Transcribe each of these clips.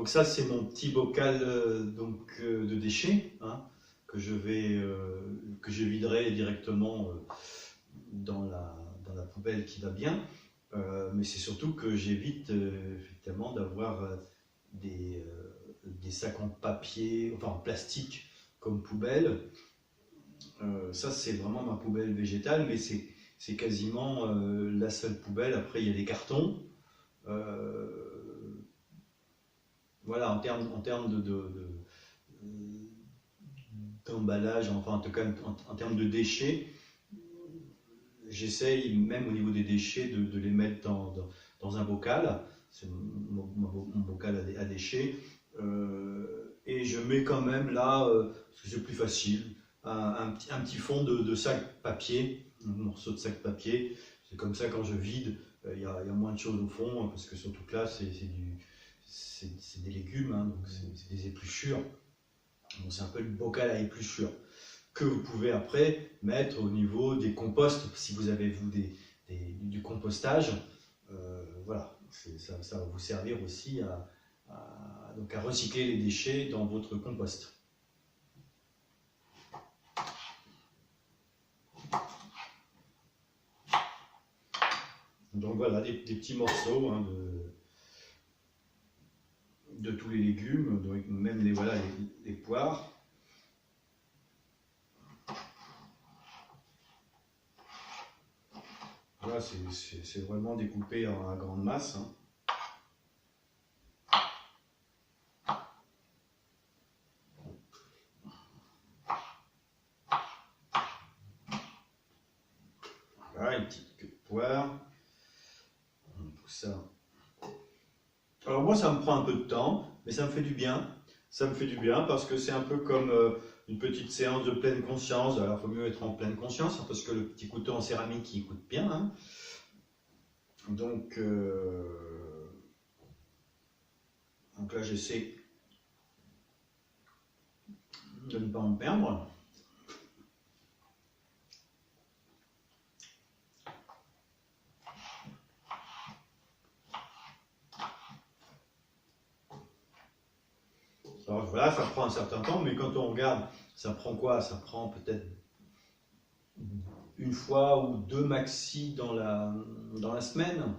Donc ça, c'est mon petit bocal de déchets, hein, que je viderai directement dans la poubelle qui va bien. Mais c'est surtout que j'évite effectivement d'avoir des sacs en papier, enfin en plastique comme poubelle. Ça, c'est vraiment ma poubelle végétale, mais c'est quasiment la seule poubelle. Après, il y a des cartons. Voilà, en termes d'emballage, enfin en tout cas en termes de déchets, j'essaye même au niveau des déchets de les mettre dans un bocal. C'est mon bocal à déchets. Et je mets quand même là, parce que c'est plus facile, un petit fond de sac papier, un morceau de sac papier. C'est comme ça quand je vide, il y a moins de choses au fond, parce que surtout que là c'est des légumes, hein, donc c'est des épluchures. Donc c'est un peu le bocal à épluchures que vous pouvez après mettre au niveau des composts, si vous avez du compostage. Voilà, ça va vous servir aussi donc à recycler les déchets dans votre compost. Donc voilà, des petits morceaux, hein, de tous les légumes, donc même les poires. Voilà, c'est vraiment découpé à grande masse, hein. Voilà, une petite queue de poire. Tout ça. Alors moi, ça me prend un peu de temps, mais ça me fait du bien. Ça me fait du bien parce que c'est un peu comme une petite séance de pleine conscience. Alors, il faut mieux être en pleine conscience, hein, parce que le petit couteau en céramique, il coûte bien, hein. Donc là, j'essaie de ne pas en perdre. Alors voilà, ça prend un certain temps, mais quand on regarde, ça prend quoi? Ça prend peut-être une fois ou deux maxi dans la semaine.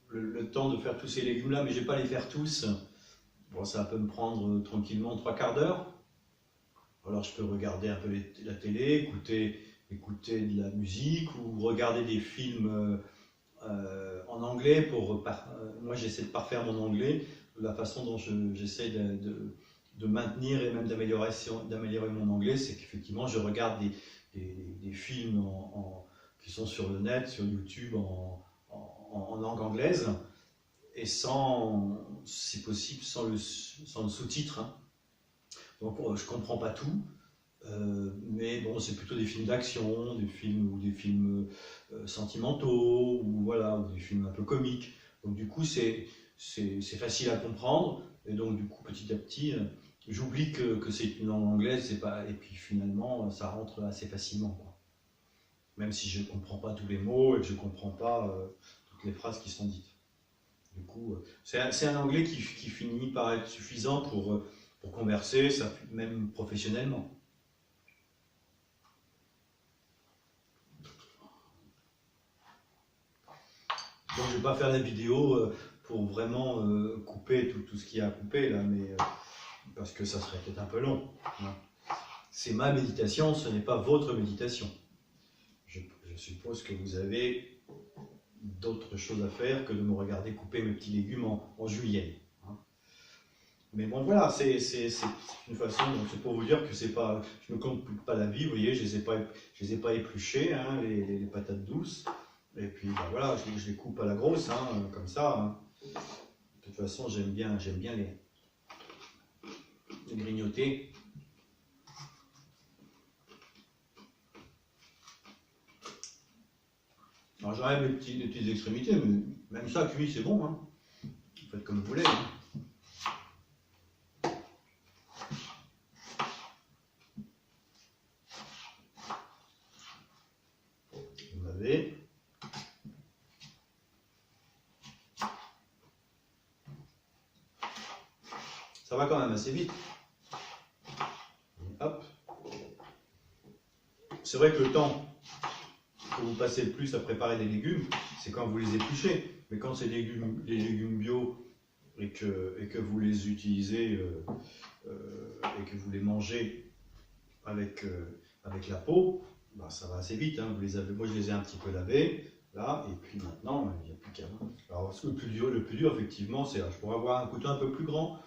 Le temps de faire tous ces légumes-là, mais je ne vais pas les faire tous. Bon, ça peut me prendre tranquillement 3/4 d'heure. Alors je peux regarder un peu la télé, écouter de la musique ou regarder des films en anglais. Moi, j'essaie de parfaire mon anglais. La façon dont j'essaie de maintenir et même d'améliorer mon anglais, c'est qu'effectivement, je regarde des films qui sont sur le net, sur YouTube, en langue anglaise, et si possible, sans le sous-titre, hein. Donc, je ne comprends pas tout, mais bon, c'est plutôt des films d'action, des films sentimentaux, ou voilà, ou des films un peu comiques. Donc, du coup, c'est facile à comprendre, et donc, du coup, petit à petit, j'oublie que c'est une langue anglaise, et puis finalement, ça rentre assez facilement, quoi. Même si je ne comprends pas tous les mots et que je ne comprends pas toutes les phrases qui sont dites. Du coup, c'est un anglais qui finit par être suffisant pour converser, même professionnellement. Donc je ne vais pas faire la vidéo pour vraiment couper tout ce qu'il y a à couper là, mais parce que ça serait peut-être un peu long, hein. C'est ma méditation, ce n'est pas votre méditation. Je suppose que vous avez d'autres choses à faire que de me regarder couper mes petits légumes en juillet, hein. Mais bon, voilà, c'est une façon, c'est pour vous dire que c'est pas, je ne complique pas la vie, vous voyez, je les ai pas épluchées, hein, les patates douces. Et puis ben voilà, je les coupe à la grosse, hein, comme ça, hein. De toute façon, j'aime bien les grignoter. Alors j'enlève les petites extrémités, mais même ça, cuit, c'est bon, hein. Vous faites comme vous voulez, hein. Vous avez. Ça va quand même assez vite. Hop. C'est vrai que le temps que vous passez le plus à préparer des légumes, c'est quand vous les épluchez. Mais quand c'est des légumes bio et que vous les utilisez et que vous les mangez avec la peau, bah, ça va assez vite. Hein. Moi, je les ai un petit peu lavés, là, et puis maintenant, il n'y a plus qu'à. Alors, le plus dur, effectivement, c'est là. Je pourrais avoir un couteau un peu plus grand,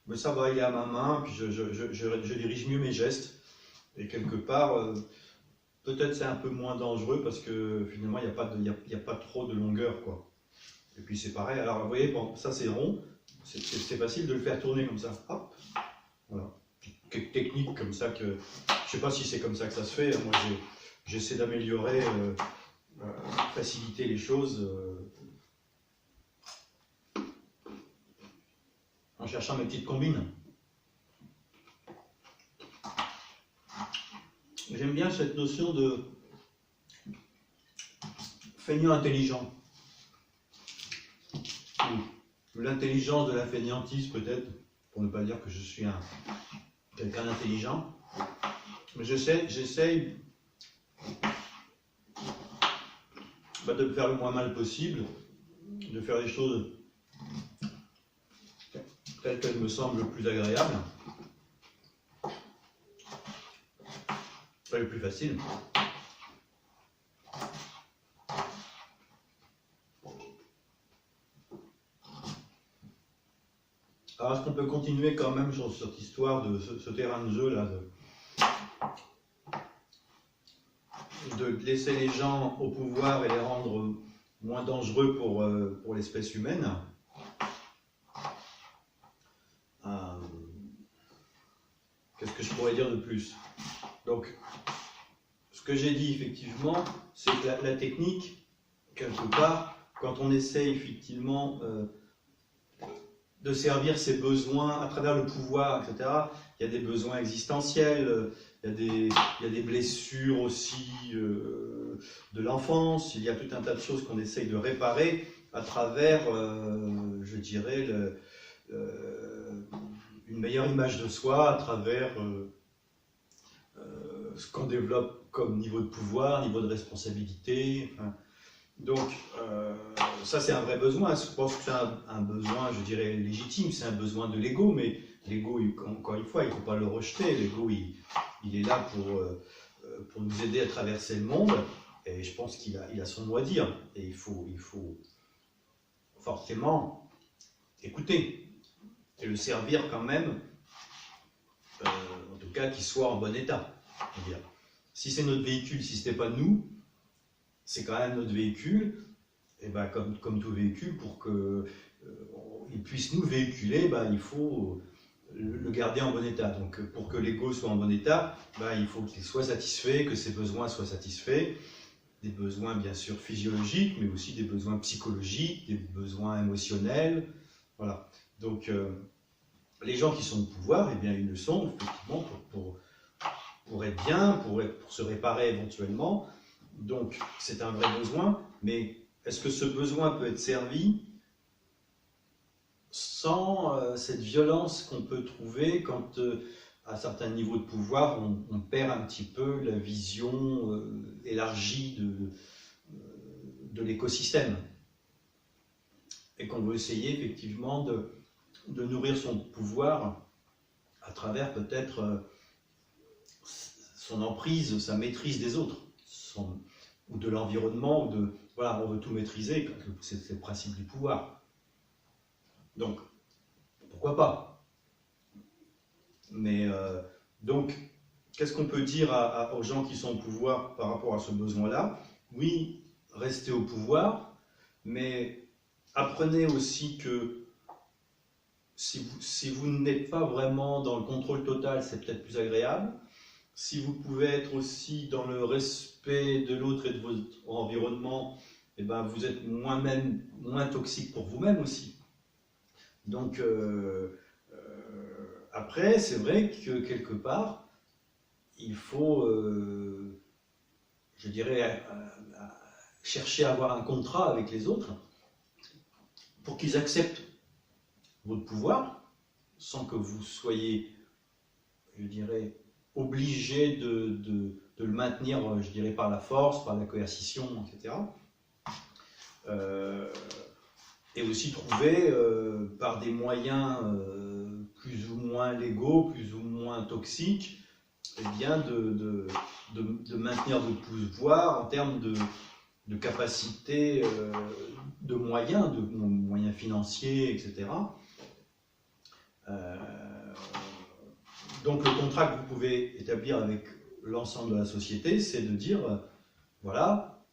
mais ça va, il est à ma main, puis je dirige mieux mes gestes. Et quelque part, peut-être c'est un peu moins dangereux parce que finalement, il n'y a pas trop de longueur, quoi. Et puis c'est pareil. Alors, vous voyez, bon, ça c'est rond, c'est facile de le faire tourner comme ça. Hop, voilà. Quelques techniques comme ça que. Je sais pas si c'est comme ça que ça se fait. Moi, j'essaie d'améliorer, faciliter les choses en cherchant mes petites combines. J'aime bien cette notion de feignant intelligent. Ou l'intelligence de la fainéantise, peut-être, pour ne pas dire que je suis quelqu'un d'intelligent. Mais j'essaye de me faire le moins mal possible, de faire les choses telles qu'elles me semblent le plus agréables, pas le plus facile. Alors, est-ce qu'on peut continuer quand même sur cette histoire de ce terrain de jeu là, de laisser les gens au pouvoir et les rendre moins dangereux pour l'espèce humaine? Qu'est-ce que je pourrais dire de plus? Donc, ce que j'ai dit effectivement, c'est que la technique, quelque part, quand on essaie effectivement de servir ses besoins à travers le pouvoir, etc., il y a des besoins existentiels, il y a des blessures aussi de l'enfance, il y a tout un tas de choses qu'on essaye de réparer à travers, je dirais, une meilleure image de soi, à travers ce qu'on développe comme niveau de pouvoir, niveau de responsabilité. Enfin, donc, ça c'est un vrai besoin. Je pense que c'est un besoin, je dirais, légitime, c'est un besoin de l'ego, mais l'ego, encore une fois, il ne faut pas le rejeter. L'ego, il est là pour nous aider à traverser le monde, et je pense qu'il a son mot à dire. Et il faut forcément écouter, et le servir quand même, en tout cas qu'il soit en bon état. Si c'est notre véhicule, si ce n'est pas nous, c'est quand même notre véhicule, et ben comme tout véhicule, pour qu'il puisse nous véhiculer, il faut le garder en bon état. Donc pour que l'ego soit en bon état, il faut qu'il soit satisfait, que ses besoins soient satisfaits, des besoins bien sûr physiologiques, mais aussi des besoins psychologiques, des besoins émotionnels. Voilà. Donc les gens qui sont au pouvoir, eh bien ils le sont effectivement pour être bien, pour se réparer éventuellement. Donc, c'est un vrai besoin, mais est-ce que ce besoin peut être servi sans cette violence qu'on peut trouver quand, à certains niveaux de pouvoir, on perd un petit peu la vision élargie de l'écosystème, et qu'on veut essayer effectivement de nourrir son pouvoir à travers peut-être son emprise, sa maîtrise des autres, ou de l'environnement, voilà, on veut tout maîtriser, c'est le principe du pouvoir. Donc, pourquoi pas? Mais donc, qu'est-ce qu'on peut dire aux gens qui sont au pouvoir par rapport à ce besoin-là? Oui, restez au pouvoir, mais apprenez aussi que si vous n'êtes pas vraiment dans le contrôle total, c'est peut-être plus agréable. Si vous pouvez être aussi dans le respect de l'autre et de votre environnement, eh ben vous êtes moins toxique pour vous-même aussi. Donc, après, c'est vrai que quelque part, il faut, je dirais, chercher à avoir un contrat avec les autres pour qu'ils acceptent votre pouvoir, sans que vous soyez, je dirais, obligé de le maintenir, je dirais, par la force, par la coercition, etc. Et aussi trouver, par des moyens plus ou moins légaux, plus ou moins toxiques, eh bien de maintenir votre pouvoir en termes de capacité, de moyens financiers, etc. Donc le contrat que vous pouvez établir avec l'ensemble de la société, c'est de dire, voilà,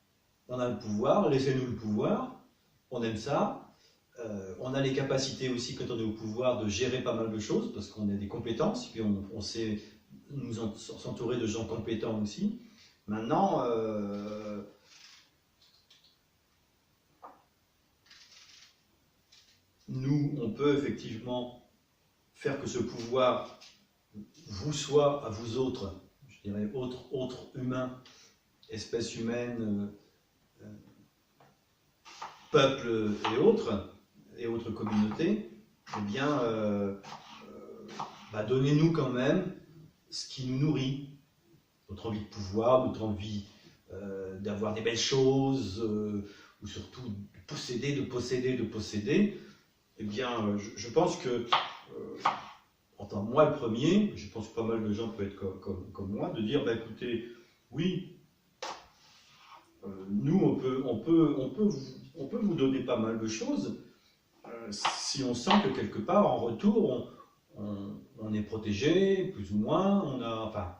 on a le pouvoir, laissez-nous le pouvoir, on aime ça, on a les capacités aussi quand on est au pouvoir de gérer pas mal de choses, parce qu'on a des compétences, puis on sait s'entourer de gens compétents aussi. Maintenant, nous, on peut effectivement faire que ce pouvoir vous soit, à vous autres, je dirais autres humains, espèces humaines, peuples et autres communautés, eh bien, donnez-nous quand même ce qui nous nourrit, notre envie de pouvoir, notre envie d'avoir des belles choses, ou surtout de posséder. Eh bien, je pense que, en tant que moi le premier, je pense que pas mal de gens peuvent être comme moi, de dire, écoutez, oui, nous, on peut vous donner pas mal de choses, si on sent que quelque part, en retour, on est protégé, plus ou moins, enfin,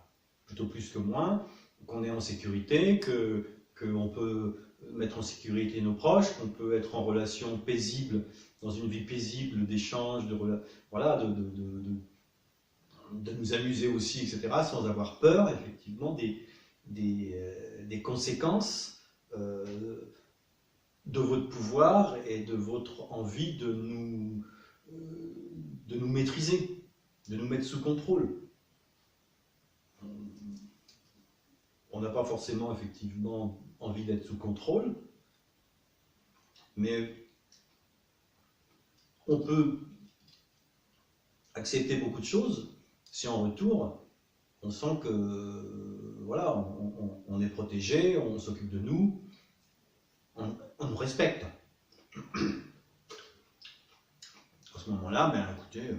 plutôt plus que moins, qu'on est en sécurité, qu'on peut mettre en sécurité nos proches, qu'on peut être en relation paisible, dans une vie paisible d'échange, de nous amuser aussi, etc., sans avoir peur, effectivement, des conséquences de votre pouvoir et de votre envie de nous maîtriser, de nous mettre sous contrôle. On n'a pas forcément, effectivement, envie d'être sous contrôle, mais on peut accepter beaucoup de choses si en retour, on sent que, voilà, on est protégé, on s'occupe de nous, on nous respecte. À ce moment-là, écoutez,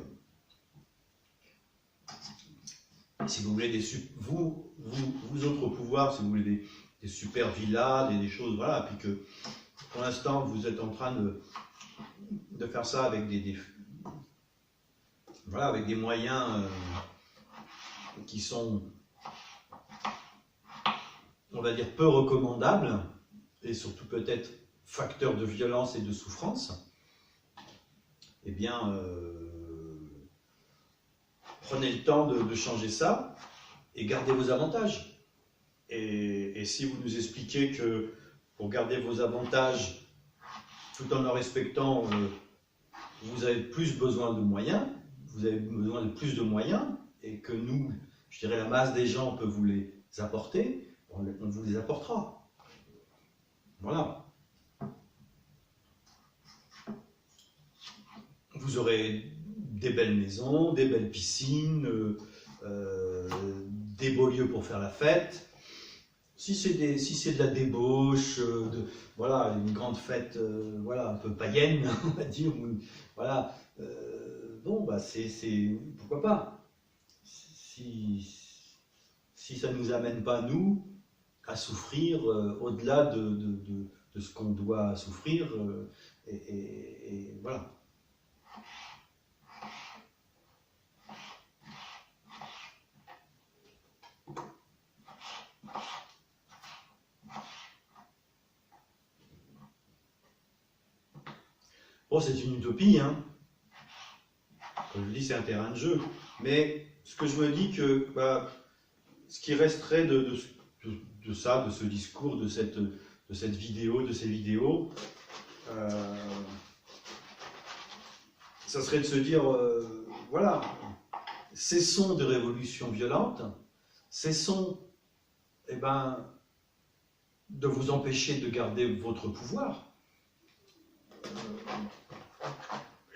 si vous voulez vous autres pouvoirs, si vous voulez des super villas, des choses, voilà, puis que pour l'instant vous êtes en train de faire ça avec avec des moyens qui sont, on va dire, peu recommandables, et surtout peut-être facteurs de violence et de souffrance, eh bien, prenez le temps de changer ça et gardez vos avantages. Et si vous nous expliquez que pour garder vos avantages, tout en respectant, vous avez plus besoin de moyens, vous avez besoin de plus de moyens, et que nous, je dirais la masse des gens peut vous les apporter, on vous les apportera. Voilà. Vous aurez des belles maisons, des belles piscines, des beaux lieux pour faire la fête. Si c'est de la débauche, voilà, une grande fête, voilà, un peu païenne, on va dire, voilà, pourquoi pas. Si ça ne nous amène pas, nous, à souffrir au-delà de ce qu'on doit souffrir, et voilà. Bon, c'est une utopie, hein. Comme je dis, c'est un terrain de jeu. Mais ce que je me dis que ce qui resterait de ça, de ce discours, de cette vidéo, de ces vidéos, ça serait de se dire, voilà, cessons de révolutions violentes, cessons, de vous empêcher de garder votre pouvoir.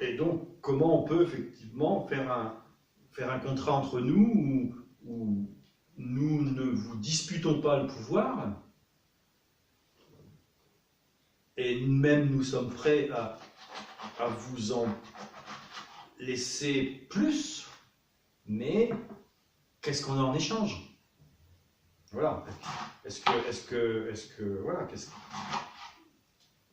Et donc, comment on peut effectivement faire un contrat entre nous où nous ne vous disputons pas le pouvoir, et même nous sommes prêts à vous en laisser plus, mais qu'est-ce qu'on a en échange? Voilà. Voilà,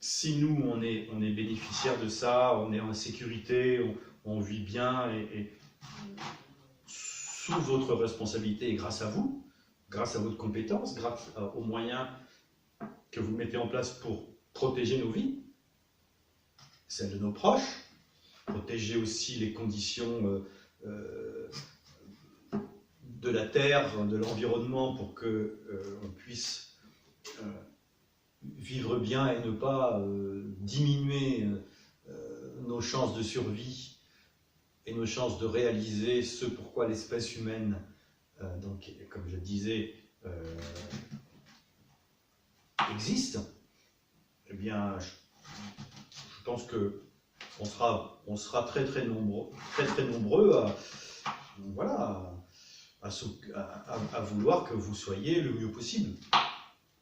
si nous on est bénéficiaire de ça, on est en sécurité, on vit bien et sous votre responsabilité et grâce à vous, grâce à votre compétence, grâce aux moyens que vous mettez en place pour protéger nos vies, celles de nos proches, protéger aussi les conditions de la terre, de l'environnement pour qu'on puisse vivre bien et ne pas diminuer nos chances de survie et nos chances de réaliser ce pourquoi l'espèce humaine, donc, comme je le disais, existe. Eh bien, je pense que on sera très nombreux à vouloir que vous soyez le mieux possible.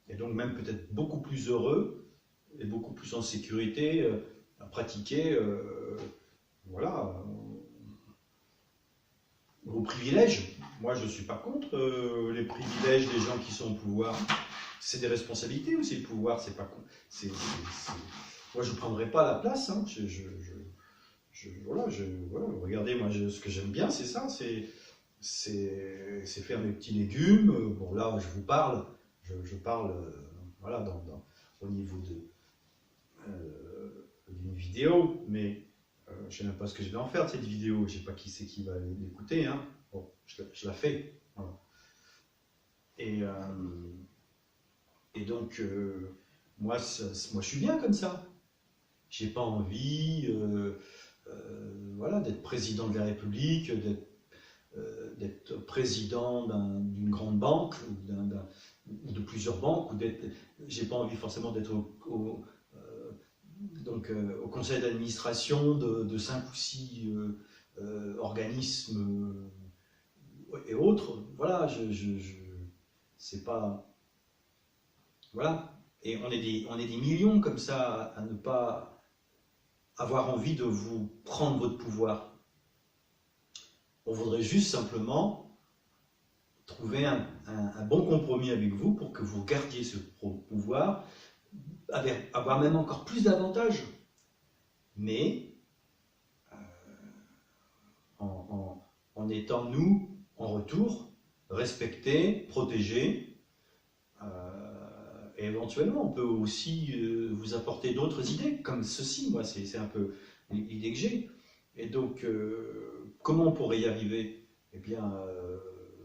Et donc même peut-être beaucoup plus heureux et beaucoup plus en sécurité à pratiquer vos privilèges. Moi, je ne suis pas contre les privilèges des gens qui sont au pouvoir. C'est des responsabilités aussi, le pouvoir, c'est pas con. Moi, je ne prendrai pas la place. Hein. Regardez, moi, ce que j'aime bien, c'est ça, c'est faire mes petits légumes. Bon, là, je vous parle, je parle au niveau d'une vidéo, mais je ne sais même pas ce que je vais en faire de cette vidéo. Je ne sais pas qui c'est qui va l'écouter. Hein. Bon, je la fais. Voilà. Et donc, moi, je suis bien comme ça. J'ai pas envie d'être président de la République, d'être président d'une grande banque ou de plusieurs banques, j'ai pas envie forcément d'être au conseil d'administration de 5 ou 6 organismes et autres. Voilà, c'est pas... Voilà. Et on est des millions comme ça à ne pas avoir envie de vous prendre votre pouvoir. On voudrait juste simplement trouver un bon compromis avec vous pour que vous gardiez ce pouvoir, avoir même encore plus d'avantages, mais en étant nous, en retour, respectés, protégés. Et éventuellement, on peut aussi vous apporter d'autres idées, comme ceci. Moi, c'est un peu l'idée que j'ai. Et donc, comment on pourrait y arriver? Eh bien,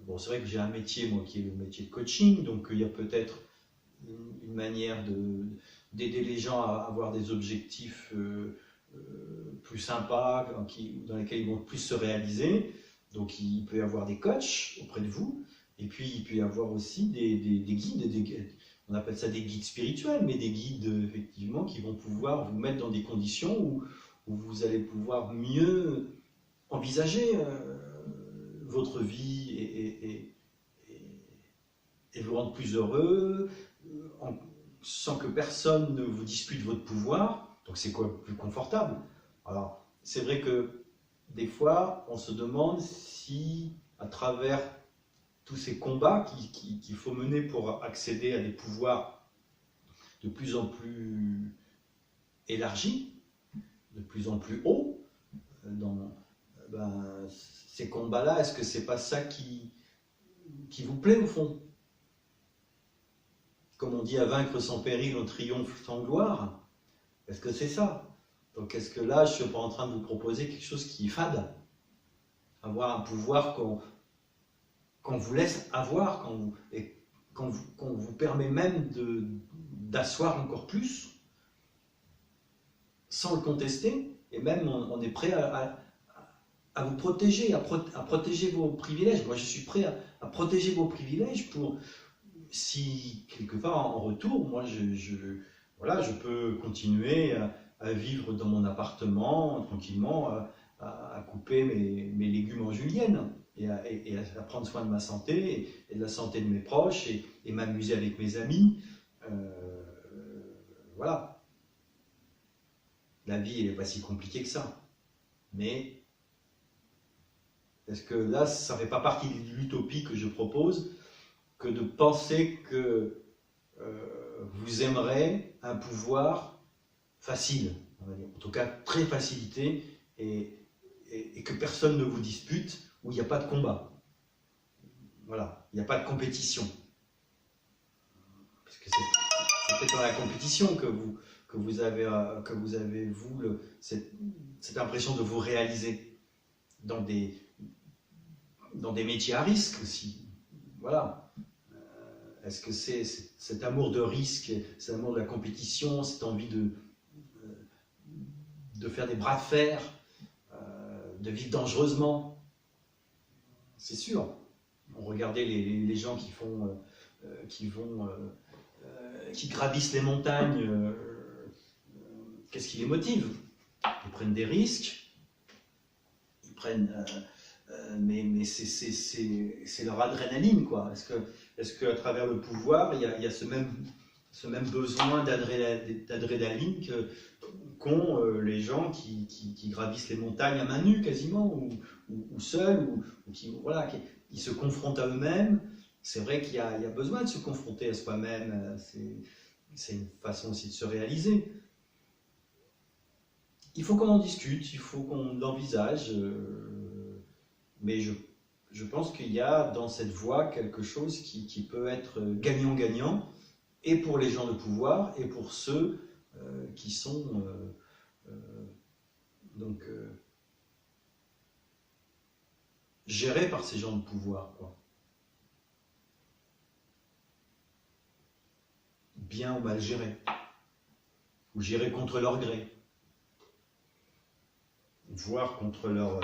bon, c'est vrai que j'ai un métier, moi, qui est le métier de coaching, donc il y a peut-être une manière d'aider les gens à avoir des objectifs plus sympas, dans lesquels ils vont plus se réaliser. Donc, il peut y avoir des coachs auprès de vous, et puis il peut y avoir aussi des guides, on appelle ça des guides spirituels, mais des guides effectivement qui vont pouvoir vous mettre dans des conditions où vous allez pouvoir mieux envisager votre vie et vous rendre plus heureux, sans que personne ne vous dispute votre pouvoir. Donc c'est quoi plus confortable? Alors c'est vrai que des fois on se demande si à travers tous ces combats qu'il faut mener pour accéder à des pouvoirs de plus en plus élargis, de plus en plus hauts, ces combats-là, est-ce que c'est pas ça qui vous plaît au fond? Comme on dit, à vaincre sans péril, on triomphe sans gloire. Est-ce que c'est ça? Donc est-ce que là, je ne suis pas en train de vous proposer quelque chose qui est fade? Avoir un pouvoir qu'on vous laisse avoir, qu'on vous permet même d'asseoir encore plus, sans le contester, et même on est prêt à vous protéger, à protéger vos privilèges. Moi, je suis prêt à protéger vos privilèges pour, si quelque part en retour, moi, je peux continuer à vivre dans mon appartement tranquillement, à couper mes légumes en julienne et à prendre soin de ma santé et de la santé de mes proches et m'amuser avec mes amis. Voilà. La vie n'est pas si compliquée que ça. Mais est-ce que là, ça ne fait pas partie de l'utopie que je propose que de penser que vous aimerez un pouvoir facile, on va dire, en tout cas très facilité, et que personne ne vous dispute, où il n'y a pas de combat. Voilà, il n'y a pas de compétition. Parce que c'est peut-être dans la compétition que vous avez vous, cette impression de vous réaliser dans des métiers à risque aussi. Voilà. Est-ce que c'est cet amour de risque, cet amour de la compétition, cette envie de faire des bras de fer, de vivre dangereusement? C'est sûr. Regardez les gens qui gravissent les montagnes. Qu'est-ce qui les motive? Ils prennent des risques, ils prennent, mais c'est leur adrénaline, quoi. Est-ce qu'à travers le pouvoir, il y a ce même besoin d'adrénaline qu'ont les gens qui gravissent les montagnes à main nue quasiment, ou seuls, ou qui ils se confrontent à eux-mêmes? C'est vrai qu'il y a besoin de se confronter à soi-même, c'est une façon aussi de se réaliser. Il faut qu'on en discute, il faut qu'on l'envisage, mais je pense qu'il y a dans cette voie quelque chose qui peut être gagnant-gagnant, et pour les gens de pouvoir, et pour ceux qui sont gérés par ces gens de pouvoir, quoi. Bien ou mal gérés, ou gérés contre leur gré, voire contre leur